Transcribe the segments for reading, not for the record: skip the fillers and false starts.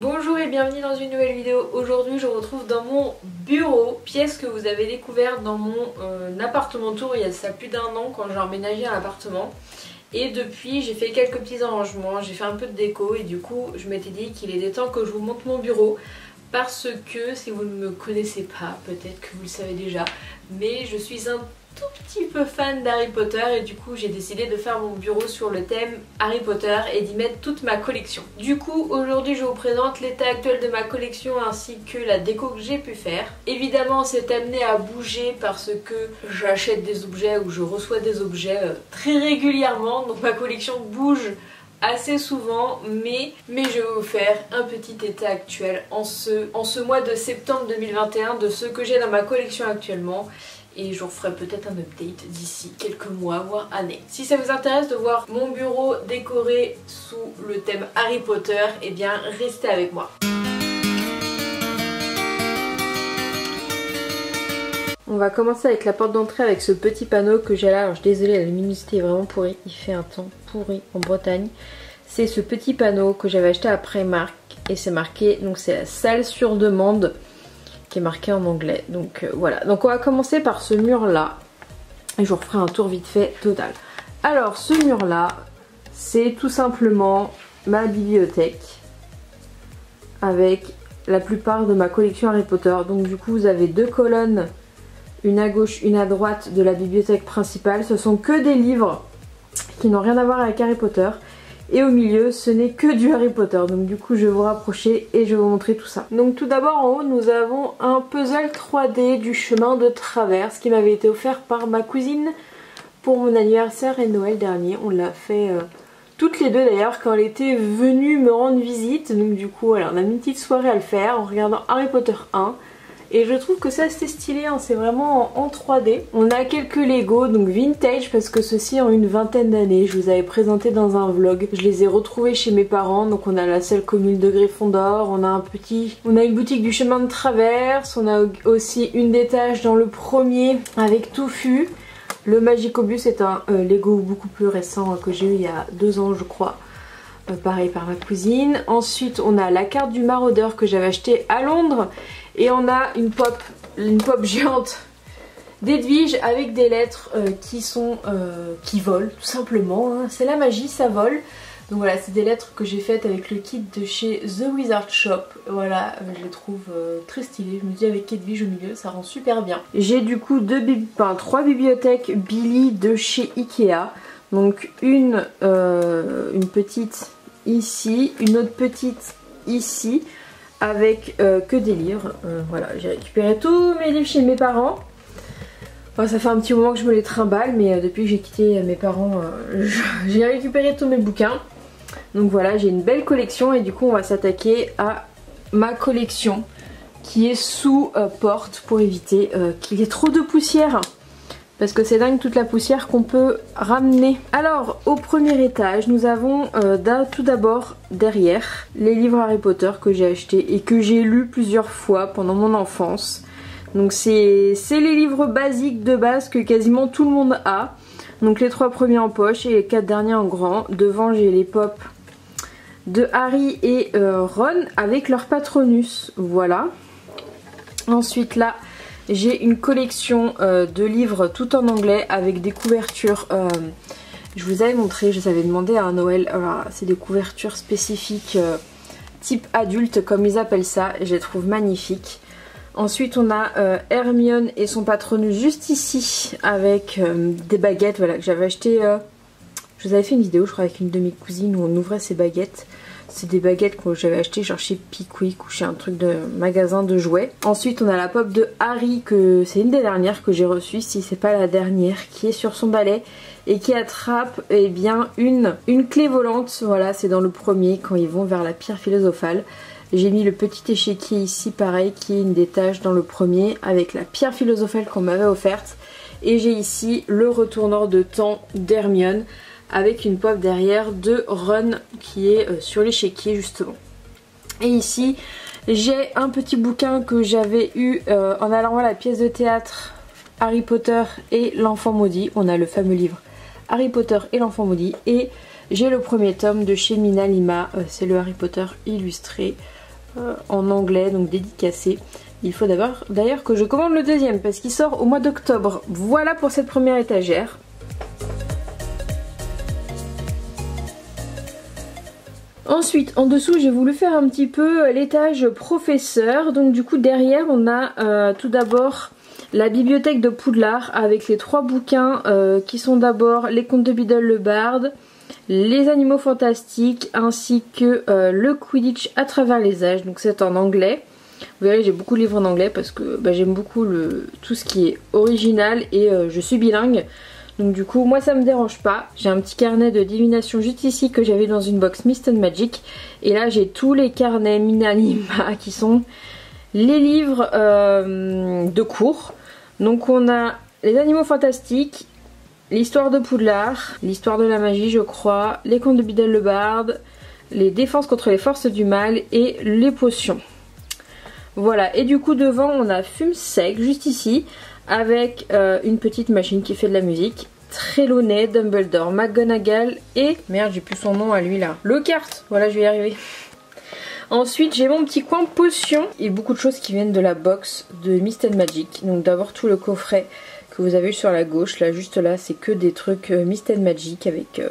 Bonjour et bienvenue dans une nouvelle vidéo. Aujourd'hui je vous retrouve dans mon bureau, pièce que vous avez découverte dans mon appartement tour il y a ça plus d'un an quand j'ai emménagé à l'appartement. Et depuis j'ai fait quelques petits arrangements, j'ai fait un peu de déco et du coup je m'étais dit qu'il était temps que je vous montre mon bureau. Parce que si vous ne me connaissez pas, peut-être que vous le savez déjà, mais je suis un tout petit peu fan d'Harry Potter et du coup j'ai décidé de faire mon bureau sur le thème Harry Potter et d'y mettre toute ma collection. Du coup aujourd'hui je vous présente l'état actuel de ma collection ainsi que la déco que j'ai pu faire. Évidemment c'est amené à bouger parce que j'achète des objets ou je reçois des objets très régulièrement, donc ma collection bouge assez souvent, mais je vais vous faire un petit état actuel en ce mois de septembre 2021 de ce que j'ai dans ma collection actuellement. Et je vous ferai peut-être un update d'ici quelques mois, voire années. Si ça vous intéresse de voir mon bureau décoré sous le thème Harry Potter, eh bien restez avec moi. On va commencer avec la porte d'entrée avec ce petit panneau que j'ai là. Alors je suis désolée, la luminosité est vraiment pourrie. Il fait un temps pourri en Bretagne. C'est ce petit panneau que j'avais acheté à Primark et c'est marqué, donc c'est la salle sur demande qui est marqué en anglais. Donc voilà. Donc on va commencer par ce mur là et je vous referai un tour vite fait total. Alors ce mur là, c'est tout simplement ma bibliothèque avec la plupart de ma collection Harry Potter. Donc du coup vous avez deux colonnes, une à gauche, une à droite de la bibliothèque principale. Ce sont que des livres qui n'ont rien à voir avec Harry Potter. Et au milieu, ce n'est que du Harry Potter. Donc du coup, je vais vous rapprocher et je vais vous montrer tout ça. Donc tout d'abord, en haut, nous avons un puzzle 3D du chemin de traverse qui m'avait été offert par ma cousine pour mon anniversaire et Noël dernier. On l'a fait toutes les deux d'ailleurs quand elle était venue me rendre visite. Donc du coup, voilà, on a mis une petite soirée à le faire en regardant Harry Potter 1. Et je trouve que c'est assez stylé, hein, c'est vraiment en 3D. On a quelques Lego, donc vintage, parce que ceux-ci ont une vingtaine d'années. Je vous avais présenté dans un vlog. Je les ai retrouvés chez mes parents. Donc on a la salle commune de Gryffondor, on a une boutique du chemin de traverse, on a aussi une des tâches dans le premier avec Touffu. Le Magicobus est un Lego beaucoup plus récent que j'ai eu il y a 2 ans je crois. Pareil par ma cousine. Ensuite on a la carte du maraudeur que j'avais acheté à Londres. Et on a une pop géante d'Edwige avec des lettres qui volent tout simplement. Hein. C'est la magie, ça vole. Donc voilà, c'est des lettres que j'ai faites avec le kit de chez The Wizard Shop. Voilà, je les trouve très stylées. Je me dis avec Edwige au milieu, ça rend super bien. J'ai du coup 3 bibliothèques Billy de chez Ikea. Donc une petite ici, une autre petite ici. Avec que des livres. Voilà, j'ai récupéré tous mes livres chez mes parents. Bon, ça fait un petit moment que je me les trimballe, mais depuis que j'ai quitté mes parents, j'ai récupéré tous mes bouquins. Donc voilà, j'ai une belle collection et du coup on va s'attaquer à ma collection qui est sous porte pour éviter qu'il y ait trop de poussière. Parce que c'est dingue toute la poussière qu'on peut ramener. Alors au premier étage nous avons tout d'abord derrière les livres Harry Potter que j'ai achetés et que j'ai lus plusieurs fois pendant mon enfance. Donc c'est les livres basiques de base que quasiment tout le monde a. Donc les 3 premiers en poche et les 4 derniers en grand. Devant j'ai les pop de Harry et Ron avec leur Patronus. Voilà. Ensuite là j'ai une collection de livres tout en anglais avec des couvertures. Je vous avais montré, je vous avais demandé à un Noël. C'est des couvertures spécifiques type adulte comme ils appellent ça. Et je les trouve magnifiques. Ensuite on a Hermione et son Patronus juste ici avec des baguettes voilà, que j'avais acheté. Je vous avais fait une vidéo je crois avec une de mes cousines où on ouvrait ces baguettes. C'est des baguettes que j'avais achetées genre chez Pickwick ou chez un truc de magasin de jouets. Ensuite on a la pop de Harry que c'est une des dernières que j'ai reçues si c'est pas la dernière qui est sur son balai et qui attrape eh bien une clé volante. Voilà c'est dans le premier quand ils vont vers la pierre philosophale. J'ai mis le petit échiquier ici pareil qui est une des tâches dans le premier avec la pierre philosophale qu'on m'avait offerte. Et j'ai ici le retourneur de temps d'Hermione avec une pop derrière de Ron qui est sur l'échiquier justement. Et ici j'ai un petit bouquin que j'avais eu en allant voir la pièce de théâtre Harry Potter et l'enfant maudit. On a le fameux livre Harry Potter et l'enfant maudit et J'ai le premier tome de chez Mina Lima, c'est le Harry Potter illustré. en anglais, donc dédicacé. Il faut d'ailleurs que je commande le deuxième parce qu'il sort au mois d'octobre. Voilà pour cette première étagère. Ensuite, en dessous, j'ai voulu faire un petit peu l'étage professeur. Donc du coup, derrière, on a tout d'abord la bibliothèque de Poudlard avec les 3 bouquins qui sont d'abord les contes de Biddle le Barde, les animaux fantastiques ainsi que le Quidditch à travers les âges. Donc c'est en anglais. Vous verrez, j'ai beaucoup de livres en anglais parce que j'aime beaucoup tout ce qui est original et je suis bilingue. Donc du coup, moi ça me dérange pas. J'ai un petit carnet de divination juste ici que j'avais dans une box Mist and Magic. Et là j'ai tous les carnets Minalima qui sont les livres de cours. Donc on a les animaux fantastiques, l'histoire de Poudlard, l'histoire de la magie je crois, les contes de Biddle le Barde, les défenses contre les forces du mal et les potions. Voilà, et du coup devant on a Fume Sec juste ici avec une petite machine qui fait de la musique. Trelawney, Dumbledore, McGonagall et... Merde, j'ai plus son nom à lui là. Lockhart, voilà, je vais y arriver. Ensuite, j'ai mon petit coin potions et beaucoup de choses qui viennent de la box de Mist and Magic. Donc d'abord tout le coffret que vous avez eu sur la gauche, là juste là, c'est que des trucs Mist and Magic avec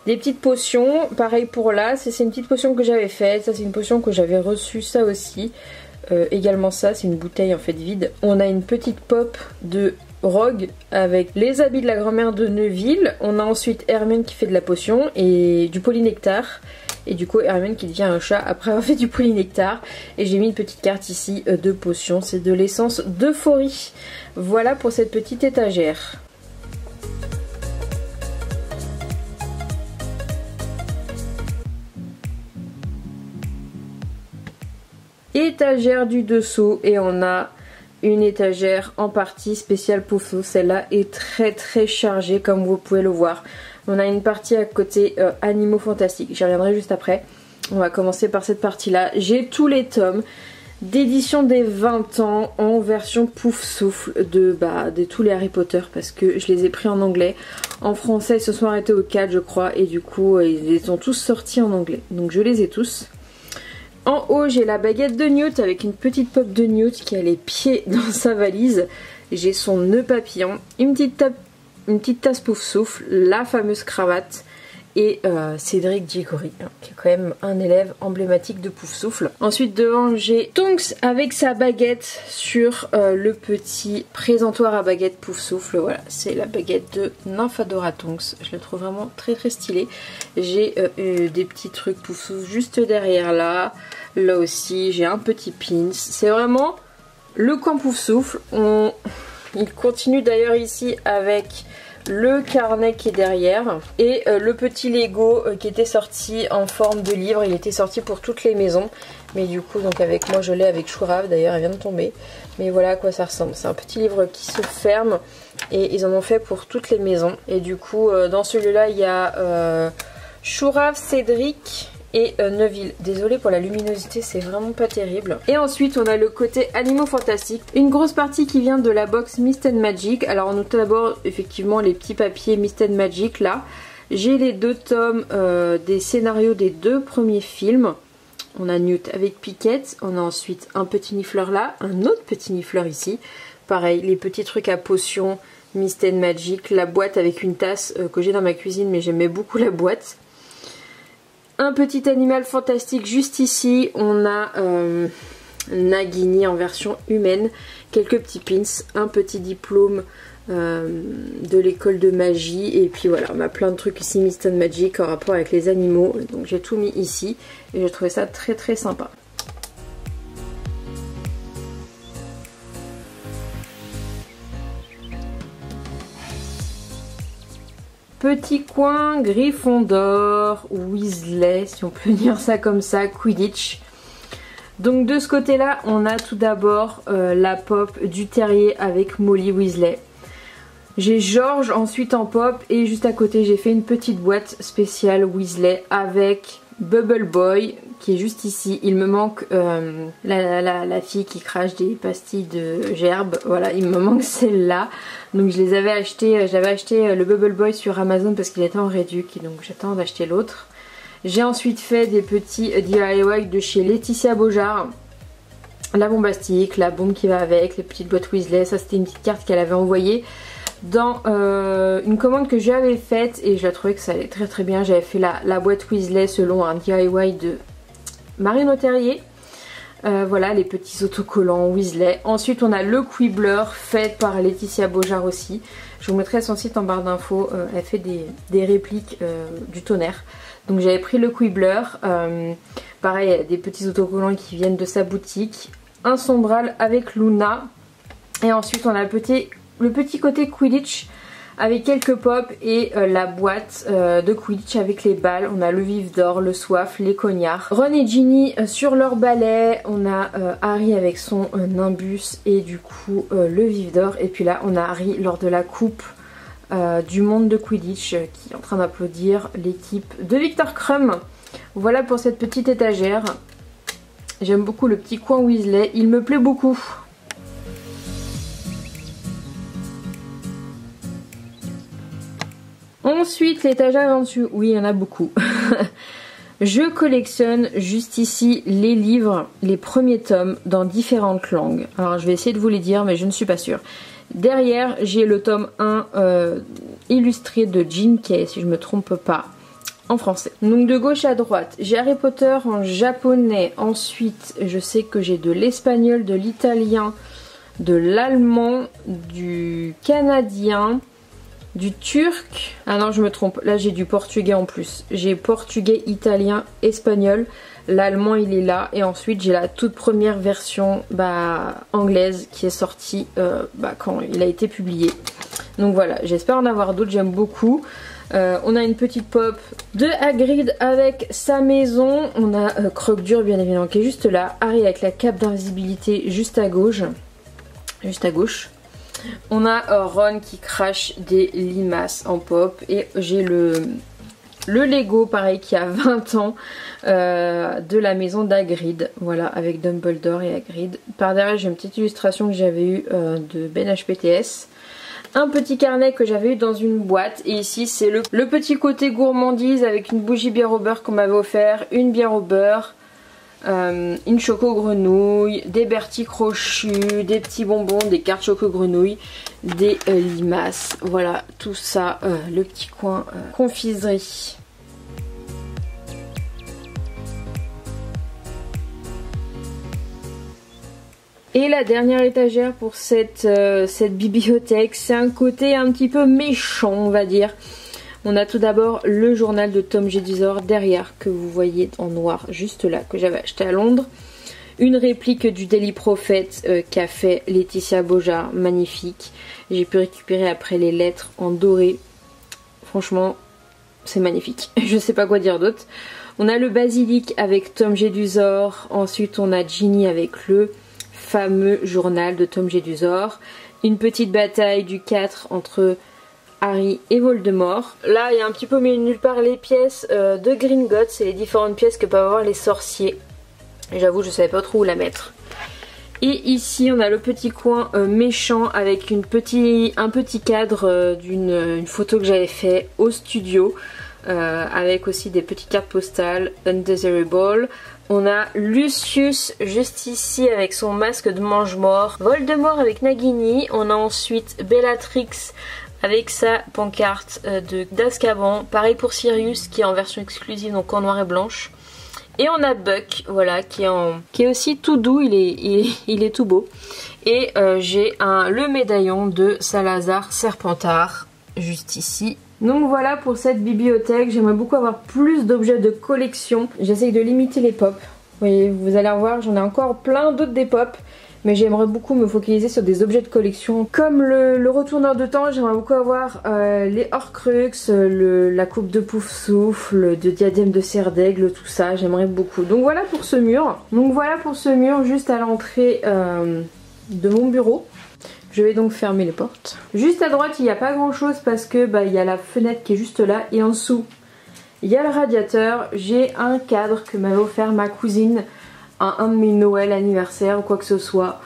des petites potions. Pareil pour là, c'est une petite potion que j'avais faite, ça c'est une potion que j'avais reçue, ça aussi. Également ça, c'est une bouteille en fait vide. On a une petite pop de Rogue avec les habits de la grand-mère de Neville. On a ensuite Hermione qui fait de la potion et du polynectar. Et du coup Hermione qui devient un chat après avoir fait du polynectar. Et j'ai mis une petite carte ici de potions, c'est de l'essence d'euphorie. Voilà pour cette petite étagère. Étagère du dessous et on a une étagère en partie spéciale Poufsouffle. Celle-là est très chargée comme vous pouvez le voir. On a une partie à côté animaux fantastiques, j'y reviendrai juste après. On va commencer par cette partie là. J'ai tous les tomes d'édition des 20 ans en version Poufsouffle de tous les Harry Potter parce que je les ai pris en anglais. En français ils se sont arrêtés au 4 je crois et du coup ils ont tous sortis en anglais. Donc je les ai tous. En haut, j'ai la baguette de Newt avec une petite pop de Newt qui a les pieds dans sa valise. J'ai son nœud papillon, une petite tasse Poufsouffle, la fameuse cravate et Cédric Diggory, qui est quand même un élève emblématique de Poufsouffle. Ensuite, devant, j'ai Tonks avec sa baguette sur le petit présentoir à baguette Poufsouffle. Voilà, c'est la baguette de Nymphadora Tonks. Je la trouve vraiment très stylée. J'ai des petits trucs Poufsouffle juste derrière là. Là aussi, j'ai un petit pins. C'est vraiment le coin Poufsouffle. Il continue d'ailleurs ici avec le carnet qui est derrière et le petit Lego qui était sorti en forme de livre. Il était sorti pour toutes les maisons. Mais du coup, donc avec moi, je l'ai avec Chourave. D'ailleurs, elle vient de tomber. Mais voilà à quoi ça ressemble. C'est un petit livre qui se ferme et ils en ont fait pour toutes les maisons. Et du coup, dans celui-là, il y a Chourave, Cédric et Neville. Désolée pour la luminosité, c'est vraiment pas terrible. Et ensuite on a le côté animaux fantastiques, une grosse partie qui vient de la box Mist and Magic. Alors on note d'abord effectivement les petits papiers Mist and Magic là. J'ai les 2 tomes des scénarios des 2 premiers films. On a Newt avec Piquette, on a ensuite un petit nifleur là, un autre petit nifleur ici. Pareil, les petits trucs à potions Mist and Magic, la boîte avec une tasse que j'ai dans ma cuisine mais j'aimais beaucoup la boîte. Un petit animal fantastique juste ici, on a Nagini en version humaine, quelques petits pins, un petit diplôme de l'école de magie et puis voilà, on a plein de trucs ici Mist and Magic en rapport avec les animaux, donc j'ai tout mis ici et j'ai trouvé ça très sympa. Petit coin Gryffondor, Weasley, si on peut dire ça comme ça, Quidditch. Donc de ce côté-là, on a tout d'abord la pop du terrier avec Molly Weasley. J'ai George ensuite en pop et juste à côté j'ai fait une petite boîte spéciale Weasley avec Bubble Boy qui est juste ici. Il me manque la fille qui crache des pastilles de gerbe. Voilà, il me manque celle-là. Donc je les avais achetés, j'avais acheté le Bubble Boy sur Amazon parce qu'il était en réduc et donc j'attends d'acheter l'autre. J'ai ensuite fait des petits DIY de chez Laetitia Beaujard. La bombastique, la bombe qui va avec, les petites boîtes Weasley. Ça c'était une petite carte qu'elle avait envoyée dans une commande que j'avais faite et je la trouvais que ça allait très très bien. J'avais fait la boîte Weasley selon un DIY de Marine Terrier. Voilà les petits autocollants Weasley. Ensuite on a le Quibbler fait par Laetitia Beaujard aussi. Je vous mettrai son site en barre d'infos. Elle fait des répliques du tonnerre. Donc j'avais pris le Quibbler. Pareil, des petits autocollants qui viennent de sa boutique. Un sombral avec Luna. Et ensuite on a le petit côté Quidditch avec quelques pops et la boîte de Quidditch avec les balles. On a le vif d'or, le soif, les cognards. Ron et Ginny sur leur balai. On a Harry avec son nimbus et du coup le vif d'or. Et puis là on a Harry lors de la coupe du monde de Quidditch qui est en train d'applaudir l'équipe de Victor Crumb. Voilà pour cette petite étagère. J'aime beaucoup le petit coin Weasley, il me plaît beaucoup. Ensuite l'étagère en dessus, oui il y en a beaucoup. Je collectionne juste ici les livres, les premiers tomes dans différentes langues. Alors je vais essayer de vous les dire mais je ne suis pas sûre. Derrière j'ai le tome 1 illustré de Jim Kay si je ne me trompe pas. En français. Donc de gauche à droite, j'ai Harry Potter en japonais. Ensuite, je sais que j'ai de l'espagnol, de l'italien, de l'allemand, du canadien, du turc. Ah non, je me trompe. Là, j'ai du portugais en plus. J'ai portugais, italien, espagnol. L'allemand, il est là. Et ensuite, j'ai la toute première version anglaise qui est sortie quand il a été publié. Donc voilà, j'espère en avoir d'autres. J'aime beaucoup. On a une petite pop de Hagrid avec sa maison. On a Croque-Dur bien évidemment qui est juste là. Harry avec la cape d'invisibilité juste à gauche. On a Ron qui crache des limaces en pop. Et j'ai le Lego pareil qui a 20 ans de la maison d'Hagrid. Voilà avec Dumbledore et Hagrid. Par derrière j'ai une petite illustration que j'avais eue de Ben HPTS. Un petit carnet que j'avais eu dans une boîte et ici c'est le petit côté gourmandise avec une bougie bière au beurre qu'on m'avait offert, une bière au beurre, une choco grenouille, des Bertie crochus, des petits bonbons, des cartes choco grenouille, des limaces, voilà tout ça, le petit coin confiserie. Et la dernière étagère pour cette bibliothèque, c'est un côté un petit peu méchant on va dire. On a tout d'abord le journal de Tom Jedusor derrière que vous voyez en noir juste là que j'avais acheté à Londres. Une réplique du Daily Prophet qu'a fait Laetitia Beaujard, magnifique. J'ai pu récupérer après les lettres en doré. Franchement c'est magnifique, je sais pas quoi dire d'autre. On a le basilic avec Tom Jedusor, ensuite on a Ginny avec le fameux journal de Tom Jedusor. Une petite bataille du 4 entre Harry et Voldemort. Là il y a un petit peu mis nulle part les pièces de Gringotts, c'est les différentes pièces que peuvent avoir les sorciers. J'avoue je savais pas trop où la mettre. Et ici on a le petit coin méchant avec un petit cadre d'une photo que j'avais fait au studio. Avec aussi des petites cartes postales Undesirable. On a Lucius juste ici avec son masque de mange-mort. Voldemort avec Nagini. On a ensuite Bellatrix avec sa pancarte d'Azkaban. Pareil pour Sirius qui est en version exclusive donc en noir et blanche. Et on a Buck, voilà, qui est aussi tout doux, il est tout beau. Et j'ai le médaillon de Salazar Serpentard juste ici. Donc voilà pour cette bibliothèque, j'aimerais beaucoup avoir plus d'objets de collection. J'essaye de limiter les pops. Vous allez voir, j'en ai encore plein d'autres des pops. Mais j'aimerais beaucoup me focaliser sur des objets de collection. Comme le retourneur de temps, j'aimerais beaucoup avoir les Horcruxes, la coupe de Poufsouffle, le diadème de Serre d'Aigle, tout ça, j'aimerais beaucoup. Donc voilà pour ce mur. Juste à l'entrée de mon bureau. Je vais donc fermer les portes. Juste à droite, il n'y a pas grand chose parce que il y a la fenêtre qui est juste là. Et en dessous, il y a le radiateur. J'ai un cadre que m'avait offert ma cousine à un de mes Noël, anniversaire ou quoi que ce soit.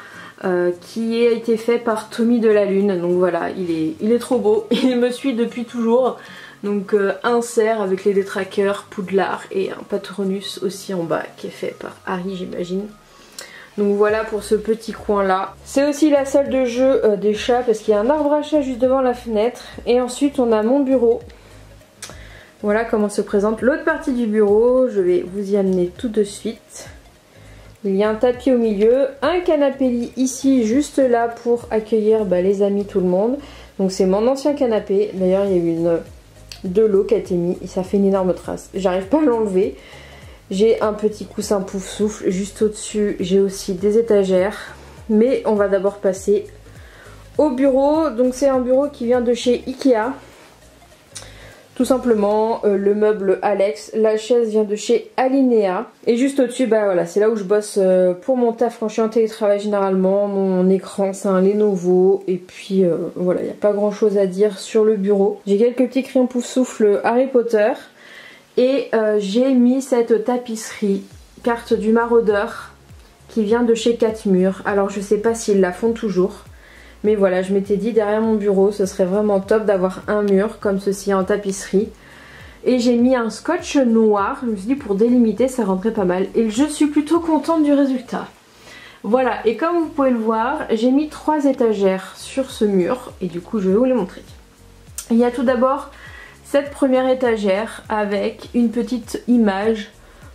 Qui a été fait par Tommy de la Lune. Donc voilà, il est trop beau. Il me suit depuis toujours. Donc un cerf avec les détraqueurs Poudlard et un Patronus aussi en bas qui est fait par Harry j'imagine. Donc voilà pour ce petit coin là. C'est aussi la salle de jeu des chats parce qu'il y a un arbre à chat juste devant la fenêtre. Et ensuite on a mon bureau. Voilà comment se présente l'autre partie du bureau. Je vais vous y amener tout de suite. Il y a un tapis au milieu, un canapé lit ici juste là pour accueillir les amis, tout le monde. Donc c'est mon ancien canapé. D'ailleurs il y a eu de l'eau qui a été mise et ça fait une énorme trace. J'arrive pas à l'enlever. J'ai un petit coussin pouf souffle juste au-dessus. J'ai aussi des étagères. Mais on va d'abord passer au bureau. Donc c'est un bureau qui vient de chez Ikea. Tout simplement, le meuble Alex. La chaise vient de chez Alinea. Et juste au-dessus, voilà, c'est là où je bosse pour mon taf quand je suis en télétravail généralement. Mon écran, c'est un Lenovo. Et puis voilà, il n'y a pas grand chose à dire sur le bureau. J'ai quelques petits crayons pouf souffle Harry Potter. Et j'ai mis cette tapisserie, carte du maraudeur, qui vient de chez 4 Murs. Alors je sais pas s'ils la font toujours. Mais voilà, je m'étais dit derrière mon bureau, ce serait vraiment top d'avoir un mur comme ceci en tapisserie. Et j'ai mis un scotch noir, je me suis dit pour délimiter ça rentrait pas mal. Et je suis plutôt contente du résultat. Voilà, et comme vous pouvez le voir, j'ai mis 3 étagères sur ce mur. Et du coup je vais vous les montrer. Il y a tout d'abord cette première étagère avec une petite image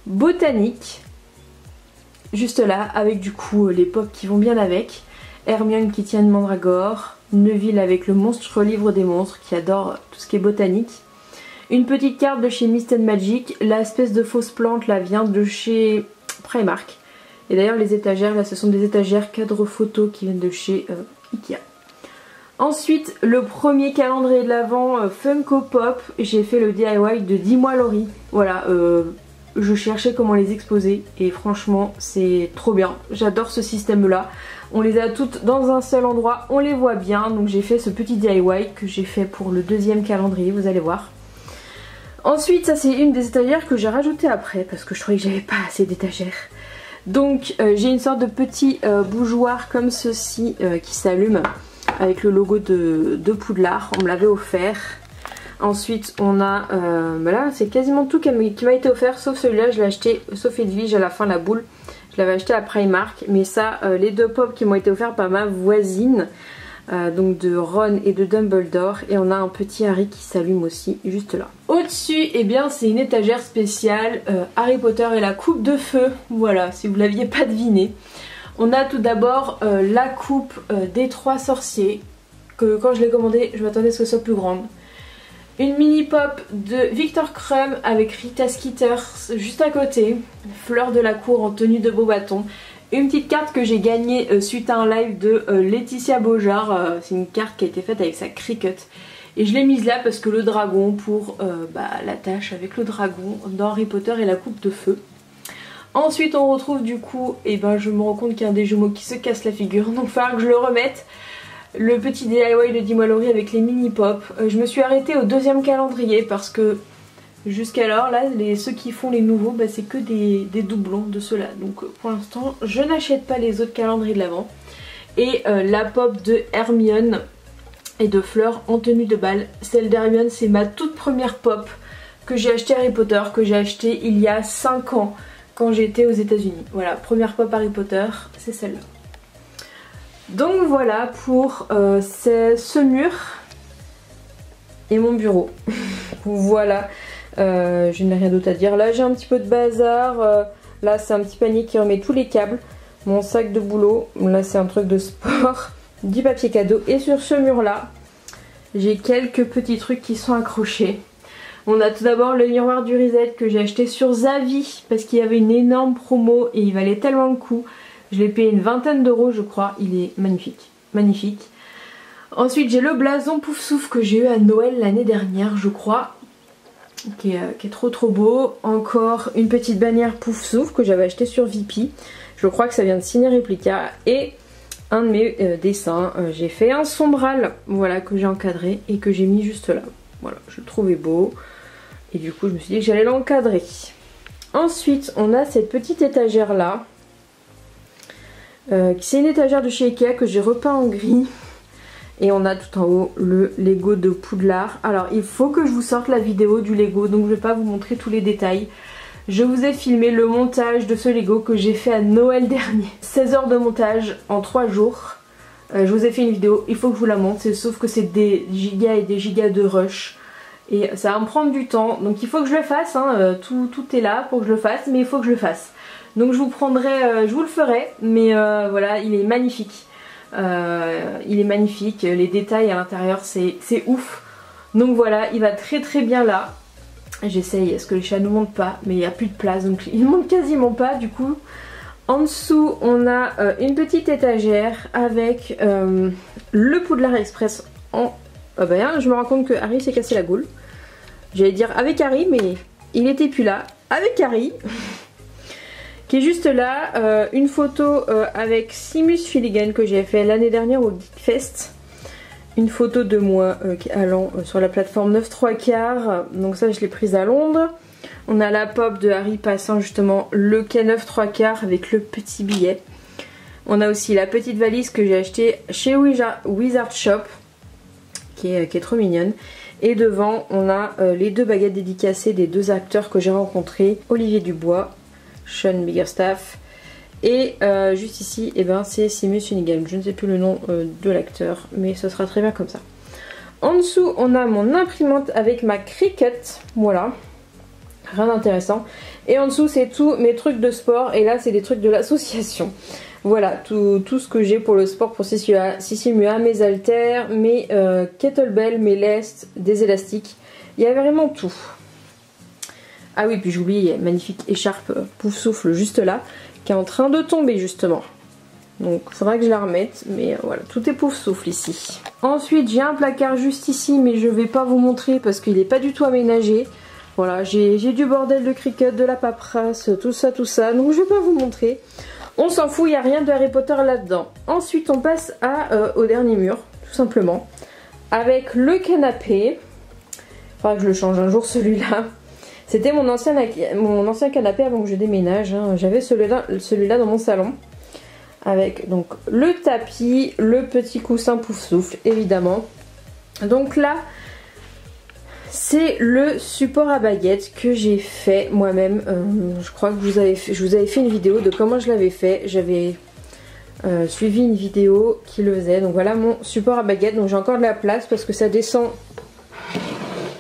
botanique. Juste là, avec du coup les pop qui vont bien avec. Hermione qui tient une mandragore, Neville avec le monstrueux livre des monstres qui adore tout ce qui est botanique. Une petite carte de chez Mist & Magic, l'espèce de fausse plante là vient de chez Primark. Et d'ailleurs les étagères là ce sont des étagères cadre photo qui viennent de chez Ikea. Ensuite le premier calendrier de l'Avent Funko Pop, j'ai fait le DIY de Dis-moi Laurie. Voilà, je cherchais comment les exposer et franchement c'est trop bien, j'adore ce système là. On les a toutes dans un seul endroit, on les voit bien, donc j'ai fait ce petit DIY que j'ai fait pour le deuxième calendrier, vous allez voir. Ensuite ça c'est une des étagères que j'ai rajoutée après parce que je trouvais que j'avais pas assez d'étagères. Donc j'ai une sorte de petit bougeoir comme ceci qui s'allume avec le logo de Poudlard, on me l'avait offert. Ensuite on a, là c'est quasiment tout qui m'a été offert sauf celui-là, je l'ai acheté, sauf Edwige à la fin la boule. Je l'avais acheté à Primark, mais ça, les 2 pops qui m'ont été offerts par ma voisine, donc de Ron et de Dumbledore. Et on a un petit Harry qui s'allume aussi, juste là. Au-dessus, eh bien, c'est une étagère spéciale Harry Potter et la coupe de feu. Voilà, si vous ne l'aviez pas deviné. On a tout d'abord la coupe des 3 sorciers, que quand je l'ai commandée, je m'attendais à ce que ce soit plus grande. Une mini pop de Victor Crumb avec Rita Skeeters juste à côté. Fleur de la cour en tenue de beau bâton. Une petite carte que j'ai gagnée suite à un live de Laetitia Beaujard. C'est une carte qui a été faite avec sa Cricut. Et je l'ai mise là parce que le dragon pour la tâche avec le dragon dans Harry Potter et la coupe de feu. Ensuite on retrouve du coup, je me rends compte qu'il y a un des jumeaux qui se casse la figure. Donc il va falloir que je le remette. Le petit DIY de Dis-moi Laurie avec les mini pop. Je me suis arrêtée au deuxième calendrier parce que jusqu'alors là ceux qui font les nouveaux c'est que des doublons de ceux-là. Donc pour l'instant je n'achète pas les autres calendriers de l'Avent. Et la pop de Hermione et de Fleur en tenue de bal. Celle d'Hermione c'est ma toute première pop que j'ai acheté Harry Potter, que j'ai acheté il y a 5 ans quand j'étais aux États-Unis. Voilà, première pop Harry Potter, c'est celle-là. Donc voilà pour ce mur et mon bureau. Voilà, je n'ai rien d'autre à dire. Là j'ai un petit peu de bazar, là c'est un petit panier qui remet tous les câbles. Mon sac de boulot, là c'est un truc de sport, du papier cadeau. Et sur ce mur là, j'ai quelques petits trucs qui sont accrochés. On a tout d'abord le miroir du Reset que j'ai acheté sur Zavi parce qu'il y avait une énorme promo et il valait tellement le coup. Je l'ai payé une vingtaine d'euros je crois, il est magnifique, magnifique. Ensuite j'ai le blason pouf souffle que j'ai eu à Noël l'année dernière je crois, qui est trop beau. Encore une petite bannière pouf souffle que j'avais acheté sur Vipi, je crois que ça vient de Ciné Réplica. Et un de mes dessins, j'ai fait un sombral, voilà, que j'ai encadré et que j'ai mis juste là. Voilà, je le trouvais beau et du coup je me suis dit que j'allais l'encadrer. Ensuite on a cette petite étagère là. C'est une étagère de chez Ikea que j'ai repeint en gris. Et on a tout en haut le Lego de Poudlard. Alors il faut que je vous sorte la vidéo du Lego, donc je ne vais pas vous montrer tous les détails. Je vous ai filmé le montage de ce Lego que j'ai fait à Noël dernier. 16 heures de montage en 3 jours. Je vous ai fait une vidéo, il faut que je vous la montre, sauf que c'est des gigas et des gigas de rush. Et ça va me prendre du temps, donc il faut que je le fasse, hein. Tout est là pour que je le fasse, mais il faut que je le fasse. Donc je vous le ferai, mais voilà, il est magnifique. Les détails à l'intérieur c'est ouf. Donc voilà, il va très très bien là. J'essaye, est-ce que les chats ne montent pas, mais il n'y a plus de place, donc ils ne montent quasiment pas du coup. En dessous on a une petite étagère avec le Poudlard Express en... Ah bah hein, je me rends compte que Harry s'est cassé la goule. J'allais dire avec Harry, mais il était plus là. Avec Harry qui est juste là, une photo avec Seamus Finnegan que j'ai fait l'année dernière au Geekfest. Une photo de moi allant sur la plateforme 9 3/4, donc ça je l'ai prise à Londres. On a la pop de Harry passant justement le quai 9 3/4 avec le petit billet. On a aussi la petite valise que j'ai achetée chez Wizard Shop qui est trop mignonne. Et devant on a les 2 baguettes dédicacées des 2 acteurs que j'ai rencontrés, Olivier Dubois, Sean Biggerstaff, et juste ici eh ben, c'est Seamus Finnegan. Je ne sais plus le nom de l'acteur, mais ce sera très bien comme ça. En dessous on a mon imprimante avec ma Cricut, voilà, rien d'intéressant. Et en dessous c'est tous mes trucs de sport, et là c'est des trucs de l'association. Voilà, tout ce que j'ai pour le sport, pour Sissimua, mes haltères, mes kettlebells, mes lestes, des élastiques. Il y avait vraiment tout. Ah oui, puis j'oublie, il y a une magnifique écharpe Pouf Souffle juste là, qui est en train de tomber justement. Donc il faudra que je la remette, mais voilà, tout est Pouf Souffle ici. Ensuite j'ai un placard juste ici, mais je vais pas vous montrer parce qu'il n'est pas du tout aménagé. Voilà, j'ai du bordel de Cricut, de la paperasse, tout ça, donc je vais pas vous montrer. On s'en fout, il n'y a rien de Harry Potter là-dedans. Ensuite on passe au dernier mur, tout simplement, avec le canapé. Il faudra que je le change un jour celui-là. C'était mon ancien canapé avant que je déménage, hein. J'avais celui-là dans mon salon. Avec donc le tapis, le petit coussin Pouf Souffle évidemment. Donc là c'est le support à baguette que j'ai fait moi-même. Je crois que je vous avais fait une vidéo de comment je l'avais fait. J'avais suivi une vidéo qui le faisait. Donc voilà mon support à baguette. Donc j'ai encore de la place parce que ça descend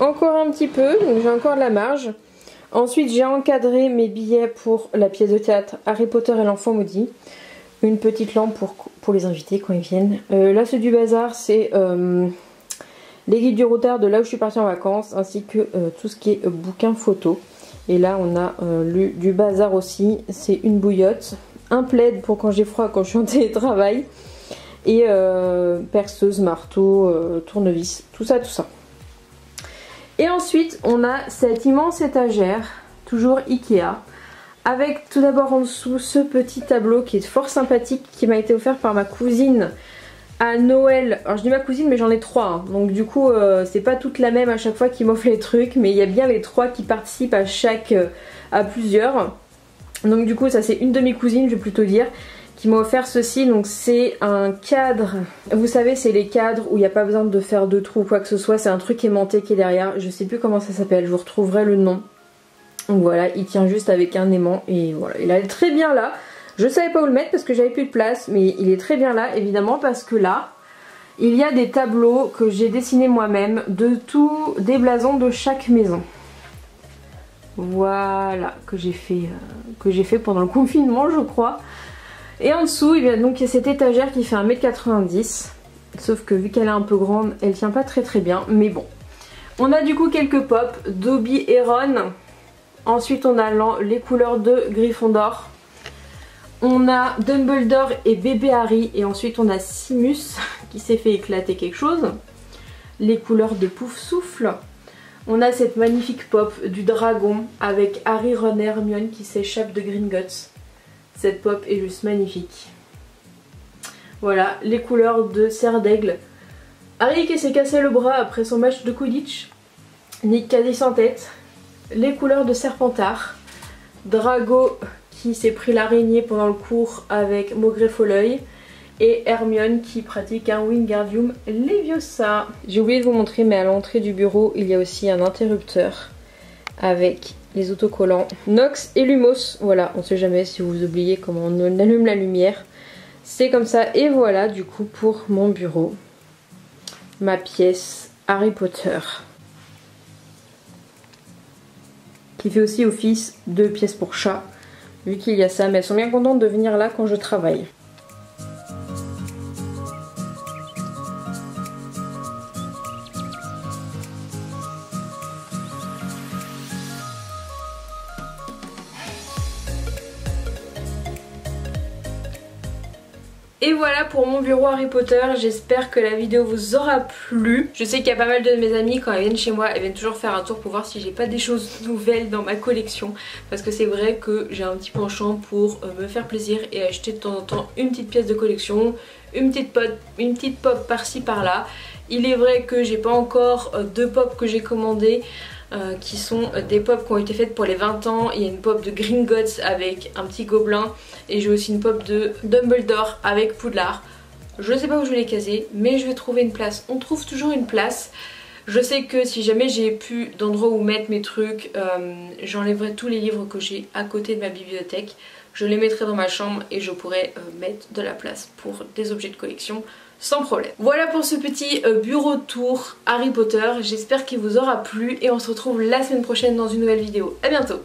encore un petit peu. Donc j'ai encore de la marge. Ensuite j'ai encadré mes billets pour la pièce de théâtre Harry Potter et l'enfant maudit. Une petite lampe pour les invités quand ils viennent. Là c'est du bazar, c'est les guides du routard de là où je suis partie en vacances, ainsi que tout ce qui est bouquin photo. Et là on a du bazar aussi, c'est une bouillotte, un plaid pour quand j'ai froid, quand je suis en télétravail, et perceuse, marteau, tournevis, tout ça. Et ensuite on a cette immense étagère, toujours Ikea, avec tout d'abord en dessous ce petit tableau qui est fort sympathique, qui m'a été offert par ma cousine à Noël. Alors je dis ma cousine mais j'en ai 3 hein. Donc du coup c'est pas toute la même à chaque fois qui m'offre les trucs, mais il y a bien les 3 qui participent à plusieurs. Donc du coup ça c'est une de mes cousines, je vais plutôt dire, qui m'a offert ceci. Donc c'est un cadre, vous savez c'est les cadres où il n'y a pas besoin de faire de trous ou quoi que ce soit, c'est un truc aimanté qui est derrière, je sais plus comment ça s'appelle, je vous retrouverai le nom. Donc voilà, il tient juste avec un aimant et voilà, il est très bien là. Je savais pas où le mettre parce que j'avais plus de place, mais il est très bien là évidemment parce que là il y a des tableaux que j'ai dessinés moi-même de tous des blasons de chaque maison. Voilà, que j'ai fait pendant le confinement je crois. Et en dessous il y a donc cette étagère qui fait 1,90 m, sauf que vu qu'elle est un peu grande elle tient pas très bien, mais bon. On a du coup quelques pops, Dobby et Ron. Ensuite on a les couleurs de Gryffondor. On a Dumbledore et bébé Harry. Et ensuite on a Seamus qui s'est fait éclater quelque chose. Les couleurs de Pouf Souffle. On a cette magnifique pop du dragon avec Harry, Ron et Hermione qui s'échappent de Gringotts. Cette pop est juste magnifique. Voilà, les couleurs de Serre d'Aigle. Harry qui s'est cassé le bras après son match de Quidditch. Nick quasi sans tête. Les couleurs de Serpentard. Drago qui s'est pris l'araignée pendant le cours avec Maugrey Folleuil. et Hermione qui pratique un Wingardium Leviosa. J'ai oublié de vous montrer, mais à l'entrée du bureau il y a aussi un interrupteur avec les autocollants Nox et Lumos. Voilà, on sait jamais si vous oubliez comment on allume la lumière. C'est comme ça, et voilà du coup pour mon bureau, ma pièce Harry Potter, qui fait aussi office de pièce pour chat, vu qu'il y a ça, mais elles sont bien contentes de venir là quand je travaille. Et voilà pour mon bureau Harry Potter, j'espère que la vidéo vous aura plu. Je sais qu'il y a pas mal de mes amis, quand elles viennent chez moi, elles viennent toujours faire un tour pour voir si j'ai pas des choses nouvelles dans ma collection. Parce que c'est vrai que j'ai un petit penchant pour me faire plaisir et acheter de temps en temps une petite pièce de collection, une petite pop par-ci par-là. Il est vrai que j'ai pas encore deux pop que j'ai commandées. Qui sont des pop qui ont été faites pour les 20 ans. Il y a une pop de Gringotts avec un petit gobelin et j'ai aussi une pop de Dumbledore avec Poudlard. Je ne sais pas où je vais les caser, mais je vais trouver une place. On trouve toujours une place. Je sais que si jamais j'ai plus d'endroit où mettre mes trucs, j'enlèverai tous les livres que j'ai à côté de ma bibliothèque. Je les mettrai dans ma chambre et je pourrai mettre de la place pour des objets de collection sans problème. Voilà pour ce petit bureau tour Harry Potter. J'espère qu'il vous aura plu et on se retrouve la semaine prochaine dans une nouvelle vidéo. A bientôt.